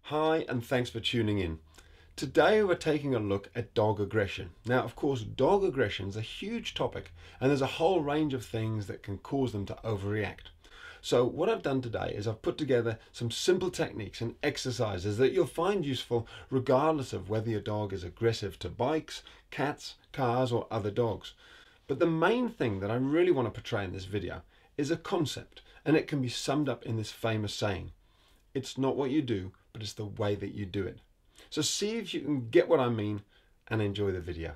Hi, and thanks for tuning in. Today we're taking a look at dog aggression. Now, of course, dog aggression is a huge topic, and there's a whole range of things that can cause them to overreact. So what I've done today is I've put together some simple techniques and exercises that you'll find useful regardless of whether your dog is aggressive to bikes, cats, cars, or other dogs. But the main thing that I really want to portray in this video is a concept, and it can be summed up in this famous saying: it's not what you do, but it's the way that you do it. So see if you can get what I mean and enjoy the video.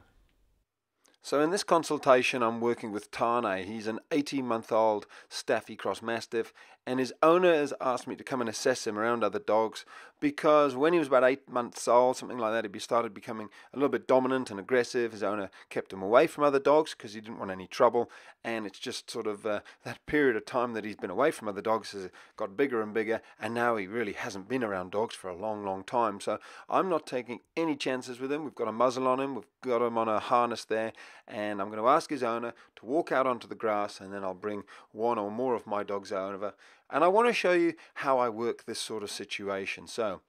So in this consultation I'm working with Tane. He's an 18-month-old Staffy Cross Mastiff, and his owner has asked me to come and assess him around other dogs because when he was about 8 months old, something like that, he started becoming a little bit dominant and aggressive. His owner kept him away from other dogs because he didn't want any trouble, and it's just sort of that period of time that he's been away from other dogs has got bigger and bigger, and now he really hasn't been around dogs for a long time. So I'm not taking any chances with him. We've got a muzzle on him, we've got him on a harness there, and I'm going to ask his owner to walk out onto the grass, and then I'll bring one or more of my dogs over, and I want to show you how I work this sort of situation. So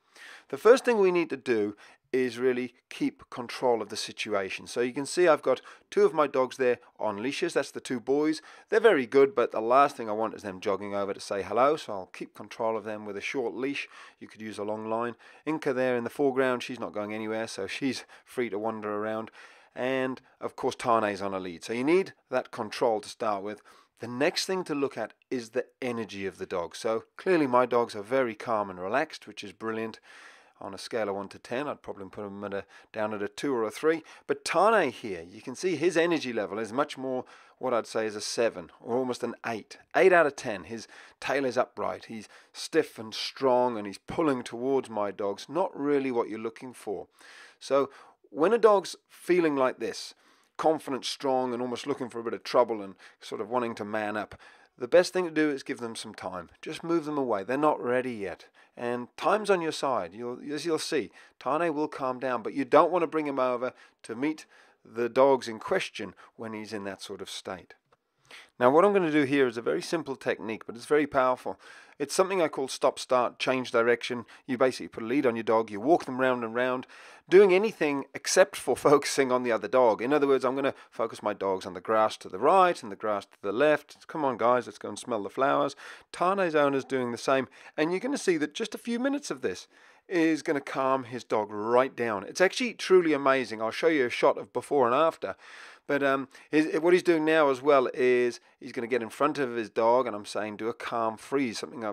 the first thing we need to do is really keep control of the situation. So you can see I've got two of my dogs there on leashes. That's the two boys. They're very good, but the last thing I want is them jogging over to say hello, so I'll keep control of them with a short leash. You could use a long line. Inca there in the foreground, she's not going anywhere, so she's free to wander around. And of course Tane's on a lead. So you need that control to start with. The next thing to look at is the energy of the dog. So clearly my dogs are very calm and relaxed, which is brilliant. On a scale of 1 to 10, I'd probably put him down at a 2 or a 3. But Tane here, you can see his energy level is much more what I'd say is a 7 or almost an 8. 8 out of 10. His tail is upright. He's stiff and strong, and he's pulling towards my dogs. Not really what you're looking for. So when a dog's feeling like this, confident, strong, and almost looking for a bit of trouble and sort of wanting to man up, the best thing to do is give them some time. Just move them away. They're not ready yet. And time's on your side. As you'll see, Tane will calm down, but you don't want to bring him over to meet the dogs in question when he's in that sort of state. Now what I'm going to do here is a very simple technique, but it's very powerful. It's something I call stop, start, change direction. You basically put a lead on your dog, you walk them round and round, doing anything except for focusing on the other dog. In other words, I'm going to focus my dogs on the grass to the right and the grass to the left. Come on guys, let's go and smell the flowers. Tane's owner's doing the same, and you're going to see that just a few minutes of this is going to calm his dog right down. It's actually truly amazing. I'll show you a shot of before and after. But what he's doing now as well is he's going to get in front of his dog, and I'm saying do a calm freeze, something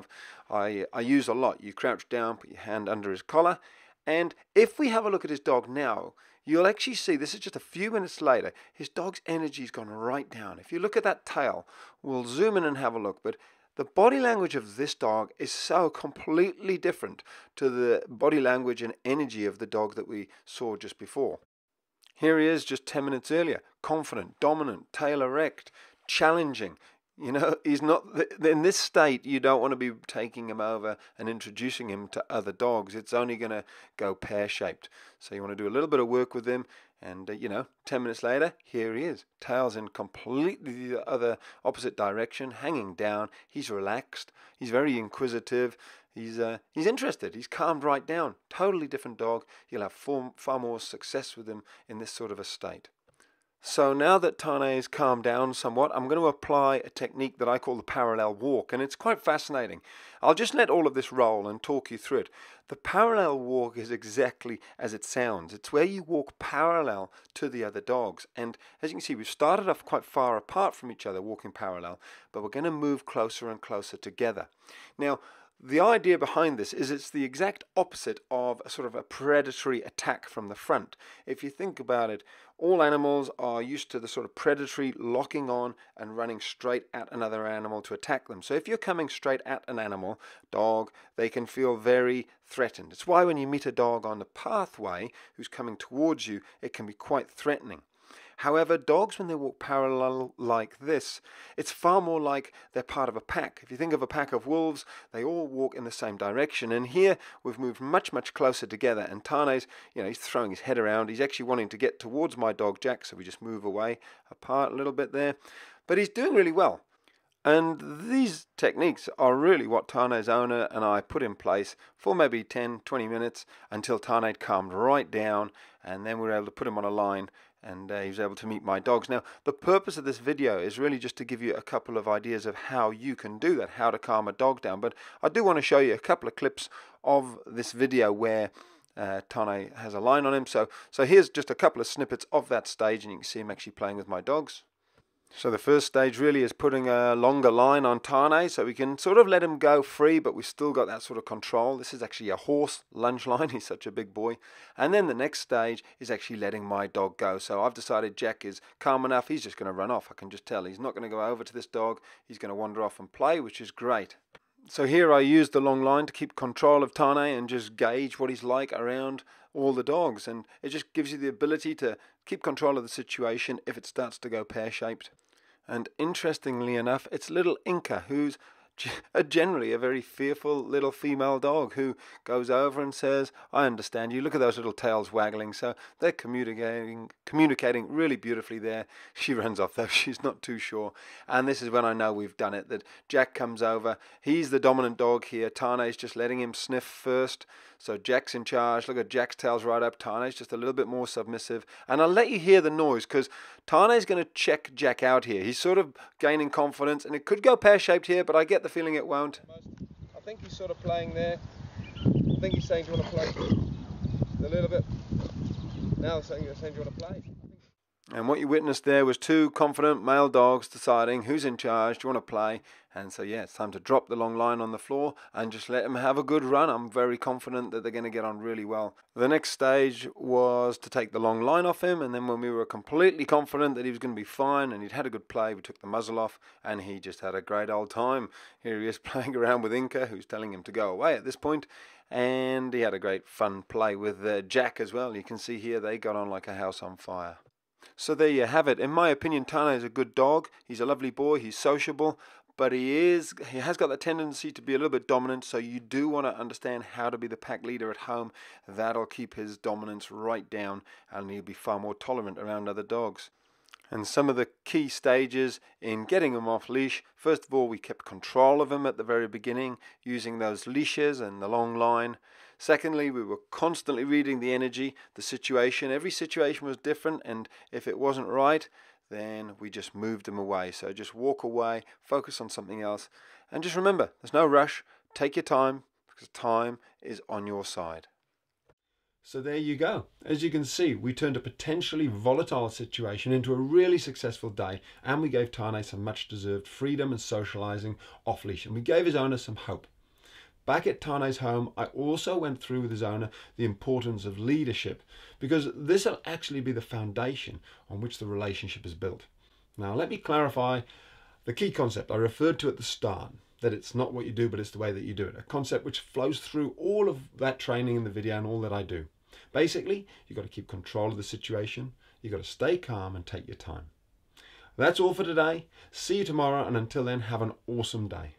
I use a lot. You crouch down, put your hand under his collar, and if we have a look at his dog now, you'll actually see, this is just a few minutes later, his dog's energy's gone right down. If you look at that tail, we'll zoom in and have a look, but the body language of this dog is so completely different to the body language and energy of the dog that we saw just before. Here he is just 10 minutes earlier, confident, dominant, tail erect, challenging. You know, he's not in this state. You don't want to be taking him over and introducing him to other dogs. It's only going to go pear-shaped. So you want to do a little bit of work with him, and 10 minutes later, here he is. Tail's in completely the other opposite direction, hanging down. He's relaxed. He's very inquisitive. He's interested. He's calmed right down. Totally different dog. You'll have far more success with him in this sort of a state. So now that Tane's calmed down somewhat, I'm going to apply a technique that I call the parallel walk, and it's quite fascinating. I'll just let all of this roll and talk you through it. The parallel walk is exactly as it sounds. It's where you walk parallel to the other dogs, and as you can see, we've started off quite far apart from each other, walking parallel, but we're going to move closer and closer together. Now, the idea behind this is it's the exact opposite of a sort of a predatory attack from the front. If you think about it, all animals are used to the sort of predatory locking on and running straight at another animal to attack them. So if you're coming straight at an animal, dog, they can feel very threatened. It's why when you meet a dog on the pathway who's coming towards you, it can be quite threatening. However, dogs, when they walk parallel like this, it's far more like they're part of a pack. If you think of a pack of wolves, they all walk in the same direction. And here we've moved much closer together. And Tane's, he's throwing his head around. He's actually wanting to get towards my dog Jack, so we just move away apart a little bit there. But he's doing really well. And these techniques are really what Tane's owner and I put in place for maybe 10-20 minutes until Tane calmed right down, and then we were able to put him on a line and he was able to meet my dogs. Now, the purpose of this video is really just to give you a couple of ideas of how you can do that, how to calm a dog down. But I do want to show you a couple of clips of this video where Tane has a line on him. So here's just a couple of snippets of that stage, and you can see him actually playing with my dogs. So the first stage really is putting a longer line on Tane so we can sort of let him go free, but we've still got that sort of control. This is actually a horse lunge line. He's such a big boy. And then the next stage is actually letting my dog go. So I've decided Jack is calm enough. He's just going to run off. I can just tell he's not going to go over to this dog. He's going to wander off and play, which is great. So here I use the long line to keep control of Tane and just gauge what he's like around all the dogs, and it just gives you the ability to keep control of the situation if it starts to go pear-shaped. And interestingly enough, it's little Inca, who's generally a very fearful little female dog, who goes over and says, "I understand you." Look at those little tails waggling. So they're communicating really beautifully there. She runs off though, she's not too sure. And this is when I know we've done it, that Jack comes over. He's the dominant dog here. Tane's just letting him sniff first. So Jack's in charge. Look at Jack's tails right up. Tane's just a little bit more submissive. And I'll let you hear the noise because Tane's going to check Jack out here. He's sort of gaining confidence, and it could go pear-shaped here, but I get the feeling it won't. I think he's sort of playing there. I think he's saying, "Do you want to play?" A little bit. Now he's saying, "Do you want to play?" And what you witnessed there was two confident male dogs deciding who's in charge, do you want to play? And so yeah, it's time to drop the long line on the floor and just let them have a good run. I'm very confident that they're going to get on really well. The next stage was to take the long line off him, and then when we were completely confident that he was going to be fine and he'd had a good play, we took the muzzle off and he just had a great old time. Here he is playing around with Inca, who's telling him to go away at this point. And he had a great fun play with Jack as well. You can see here they got on like a house on fire. So there you have it. In my opinion, Tane is a good dog. He's a lovely boy. He's sociable, but he has got the tendency to be a little bit dominant. So you do want to understand how to be the pack leader at home. That'll keep his dominance right down, and he'll be far more tolerant around other dogs. And some of the key stages in getting him off leash: first of all, we kept control of him at the very beginning using those leashes and the long line. Secondly, we were constantly reading the energy, the situation. Every situation was different, and if it wasn't right, then we just moved him away. So just walk away, focus on something else, and just remember, there's no rush. Take your time, because time is on your side. So there you go. As you can see, we turned a potentially volatile situation into a really successful day, and we gave Tane some much deserved freedom and socializing off leash, and we gave his owner some hope. Back at Tane's home, I also went through with his owner the importance of leadership, because this will actually be the foundation on which the relationship is built. Now, let me clarify the key concept I referred to at the start, that it's not what you do, but it's the way that you do it. A concept which flows through all of that training in the video and all that I do. Basically, you've got to keep control of the situation. You've got to stay calm and take your time. That's all for today. See you tomorrow, and until then, have an awesome day.